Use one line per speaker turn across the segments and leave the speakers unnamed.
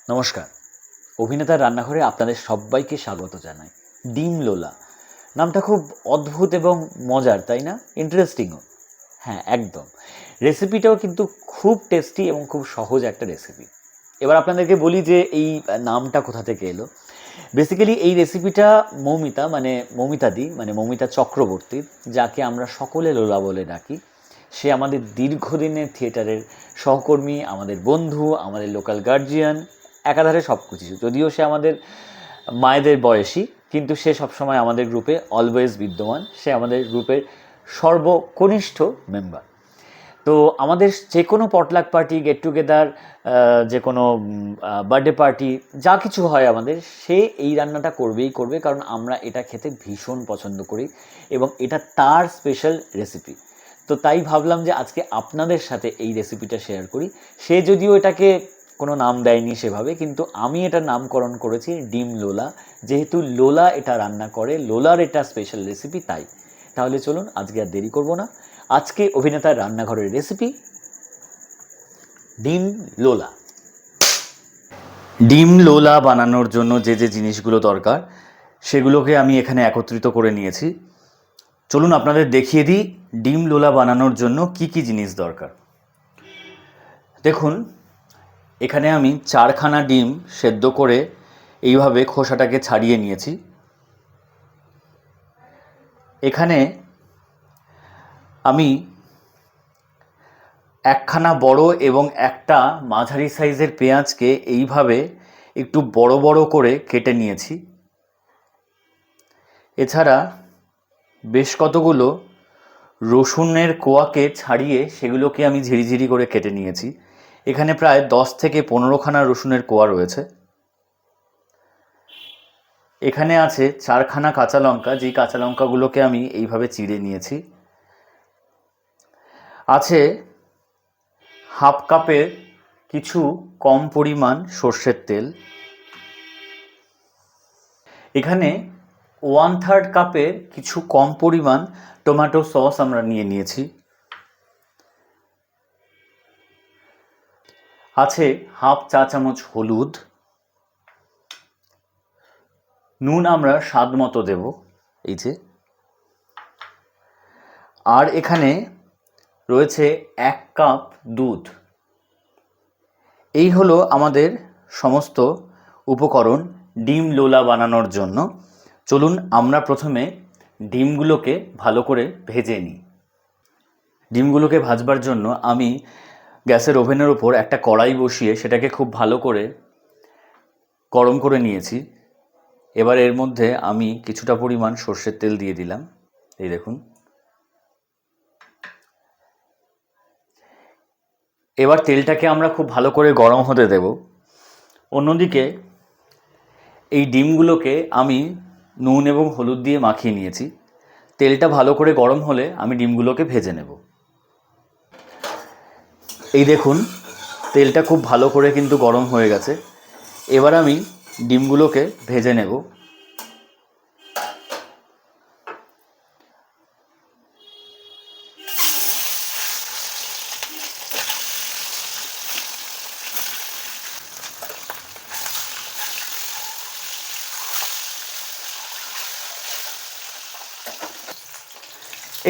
নমস্কার। অভিনেতার রান্নাঘরে আপনাদের সবাইকে স্বাগত জানাই। ডিম লোলা নামটা খুব অদ্ভুত এবং মজার, তাই না? ইন্টারেস্টিংও। হ্যাঁ, একদম। রেসিপিটাও কিন্তু খুব টেস্টি এবং খুব সহজ একটা রেসিপি। এবার আপনাদেরকে বলি যে এই নামটা কোথা থেকে এলো। বেসিক্যালি এই রেসিপিটা মৌমিতাদি মৌমিতা চক্রবর্তীর, যাকে আমরা সকলে লোলা বলে ডাকি। সে আমাদের দীর্ঘদিনের থিয়েটারের সহকর্মী, আমাদের বন্ধু, আমাদের লোকাল গার্জিয়ান, একাধারে সব কিছু। যদিও সে আমাদের মায়েদের বয়সী, কিন্তু সে সবসময় আমাদের গ্রুপে অলওয়েজ বিদ্যমান। সে আমাদের গ্রুপের সর্বকনিষ্ঠ মেম্বার। তো আমাদের যে কোনো পটলাক পার্টি, গেট টুগেদার, যে কোনো বার্থডে পার্টি, যা কিছু হয় আমাদের, সে এই রান্নাটা করবেই করবে, কারণ আমরা এটা খেতে ভীষণ পছন্দ করি এবং এটা তার স্পেশাল রেসিপি। তো তাই ভাবলাম যে আজকে আপনাদের সাথে এই রেসিপিটা শেয়ার করি। সে যদিও এটাকে কোনো নাম দেয়নি সেভাবে, কিন্তু আমি এটার নামকরণ করেছি ডিম লোলা, যেহেতু লোলা এটা রান্না করে, লোলার এটা স্পেশাল রেসিপি তাই। তাহলে চলুন আজকে আর দেরি করব না। আজকে অভিনেতার রান্নাঘরের রেসিপি ডিম লোলা। ডিম লোলা বানানোর জন্য যে যে জিনিসগুলো দরকার সেগুলোকে আমি এখানে একত্রিত করে নিয়েছি। চলুন আপনাদের দেখিয়ে দিই ডিম লোলা বানানোর জন্য কি কি জিনিস দরকার। দেখুন, এখানে আমি 4খানা ডিম সেদ্ধ করে এইভাবে খোসাটাকে ছাড়িয়ে নিয়েছি। এখানে আমি 1খানা বড় এবং একটা মাঝারি সাইজের পেঁয়াজকে এইভাবে একটু বড় বড় করে কেটে নিয়েছি। এছাড়া বেশ কতগুলো রসুনের কোয়াকে ছাড়িয়ে সেগুলোকে আমি ঝিরিঝিরি করে কেটে নিয়েছি। এখানে প্রায় 10 থেকে 15খানা রসুনের কোয়া রয়েছে। এখানে আছে 4খানা কাঁচা লঙ্কা, যেই কাঁচা লঙ্কাগুলোকে আমি এইভাবে চিড়ে নিয়েছি। আছে হাফ কাপের কিছু কম পরিমাণ সর্ষের তেল। এখানে 1/3 কাপের কিছু কম পরিমাণ টমেটো সস আমরা নিয়েছি। আছে হাফ চা চামচ হলুদ। নুন আমরা স্বাদ মতো দেব, এই যে। আর এখানে রয়েছে 1 কাপ দুধ। এই হলো আমাদের সমস্ত উপকরণ ডিম লোলা বানানোর জন্য। চলুন আমরা প্রথমে ডিমগুলোকে ভালো করে ভেজে নিই। ডিমগুলোকে ভাজবার জন্য আমি গ্যাসের ওভেনের ওপর একটা কড়াই বসিয়ে সেটাকে খুব ভালো করে গরম করে নিয়েছি। এবার এর মধ্যে আমি কিছুটা পরিমাণ সর্ষের তেল দিয়ে দিলাম, এই দেখুন। এবার তেলটাকে আমরা খুব ভালো করে গরম হতে দেব। অন্যদিকে এই ডিমগুলোকে আমি নুন এবং হলুদ দিয়ে মাখিয়ে নিয়েছি। তেলটা ভালো করে গরম হলে আমি ডিমগুলোকে ভেজে নেব। এই দেখুন, তেলটা খুব ভালো করে কিন্তু গরম হয়ে গেছে। এবার আমি ডিমগুলোকে ভেজে নেব।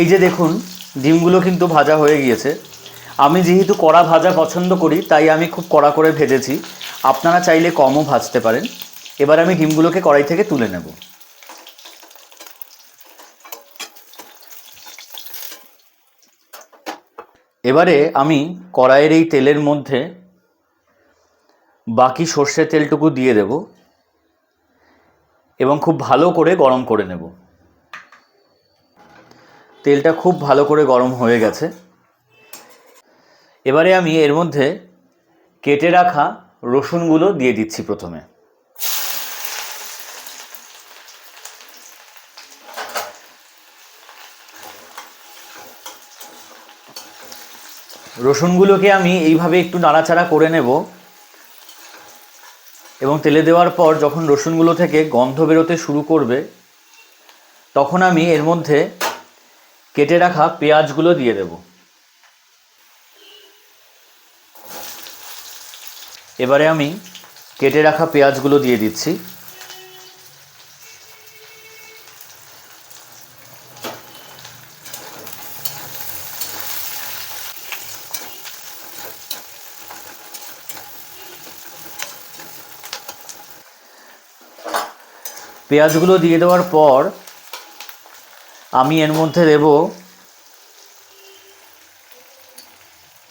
এই যে দেখুন, ডিমগুলো কিন্তু ভাজা হয়ে গিয়েছে। আমি যেহেতু কড়া ভাজা পছন্দ করি, তাই আমি খুব কড়া করে ভেজেছি। আপনারা চাইলে কমও ভাজতে পারেন। এবার আমি ডিমগুলোকে কড়াই থেকে তুলে নেব। এবারে আমি কড়াইয়ের এই তেলের মধ্যে বাকি সর্ষের তেলটুকু দিয়ে দেব এবং খুব ভালো করে গরম করে নেব। তেলটা খুব ভালো করে গরম হয়ে গেছে। এবারে আমি এর মধ্যে কেটে রাখা রসুনগুলো দিয়ে দিচ্ছি প্রথমে। রসুনগুলোকে আমি এইভাবে একটু নাড়াচাড়া করে নেব এবং তেলে দেওয়ার পর যখন রসুনগুলো থেকে গন্ধ বেরোতে শুরু করবে, তখন আমি এর মধ্যে কেটে রাখা পেঁয়াজগুলো দিয়ে দেব। এবারে আমি কেটে রাখা পেঁয়াজগুলো দিয়ে দিচ্ছি। পেঁয়াজগুলো দিয়ে দেওয়ার পর আমি এর মধ্যে দেব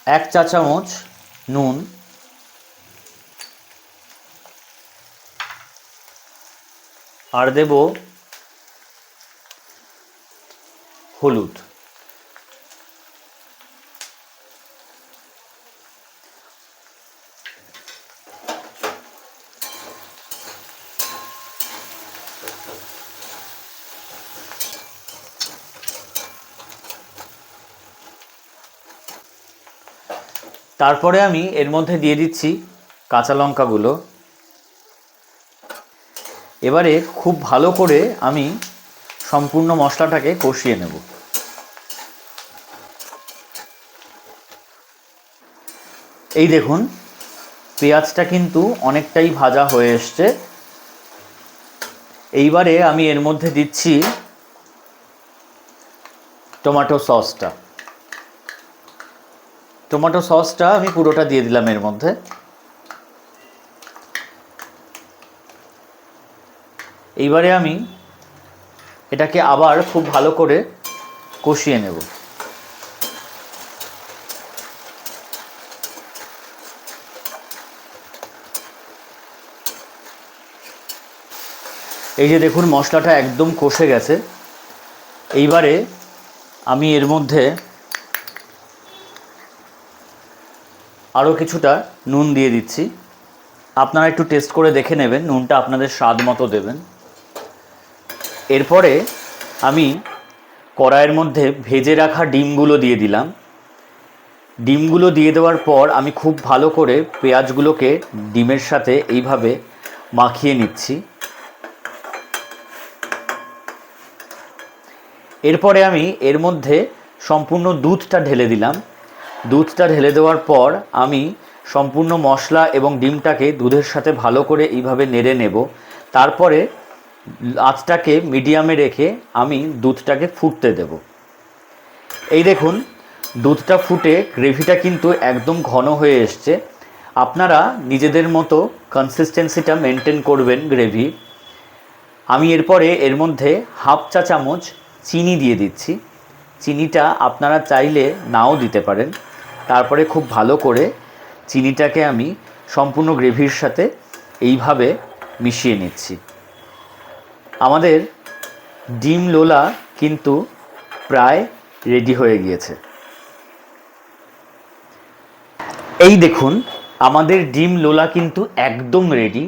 1 চা চামচ নুন, আর দেব হলুদ। তারপরে আমি এর মধ্যে দিয়ে দিচ্ছি কাঁচা লঙ্কাগুলো। এবারে খুব ভালো করে আমি সম্পূর্ণ মশলাটাকে কষিয়ে নেব। এই দেখুন, পেঁয়াজটা কিন্তু অনেকটাই ভাজা হয়ে এসছে। এইবারে আমি এর মধ্যে দিচ্ছি টমেটো সসটা। টমেটো সসটা আমি পুরোটা দিয়ে দিলাম এর মধ্যে। এইবারে আমি এটাকে আবার খুব ভালো করে কষিয়ে নেব। এই যে দেখুন, মশলাটা একদম কষে গেছে। এইবারে আমি এর মধ্যে আরও কিছুটা নুন দিয়ে দিচ্ছি। আপনারা একটু টেস্ট করে দেখে নেবেন, নুনটা আপনাদের স্বাদ মতো দেবেন। এরপরে আমি কড়াইয়ের মধ্যে ভেজে রাখা ডিমগুলো দিয়ে দিলাম। ডিমগুলো দিয়ে দেওয়ার পর আমি খুব ভালো করে পেঁয়াজগুলোকে ডিমের সাথে এইভাবে মাখিয়ে নিচ্ছি। এরপরে আমি এর মধ্যে সম্পূর্ণ দুধটা ঢেলে দিলাম। দুধটা ঢেলে দেওয়ার পর আমি সম্পূর্ণ মশলা এবং ডিমটাকে দুধের সাথে ভালো করে এইভাবে নেড়ে নেব। তারপরে আঁচটাকে মিডিয়ামে রেখে আমি দুধটাকে ফুটতে দেব। এই দেখুন, দুধটা ফুটে গ্রেভিটা কিন্তু একদম ঘন হয়ে এসছে। আপনারা নিজেদের মতো কনসিস্টেন্সিটা মেনটেন করবেন গ্রেভি। আমি এরপরে এর মধ্যে 1/2 চা চামচ চিনি দিয়ে দিচ্ছি। চিনিটা আপনারা চাইলে নাও দিতে পারেন। তারপরে খুব ভালো করে চিনিটাকে আমি সম্পূর্ণ গ্রেভির সাথে এইভাবে মিশিয়ে নিচ্ছি। আমাদের ডিম লোলা কিন্তু প্রায় রেডি হয়ে গিয়েছে। এই দেখুন, আমাদের ডিম লোলা কিন্তু একদম রেডি।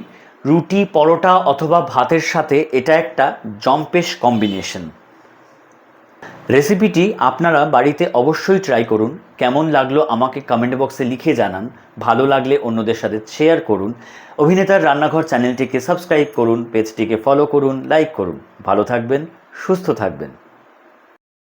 রুটি, পরোটা অথবা ভাতের সাথে এটা একটা জম্পেশ কম্বিনেশন। রেসিপিটি আপনারা বাড়িতে অবশ্যই ট্রাই করুন। কেমন লাগলো আমাকে কমেন্ট বক্সে লিখে জানান। ভালো লাগলে অন্যদের সাথে শেয়ার করুন। অভিনেতার রান্নাঘর চ্যানেলটিকে সাবস্ক্রাইব করুন, পেজটিকে ফলো করুন, লাইক করুন। ভালো থাকবেন, সুস্থ থাকবেন।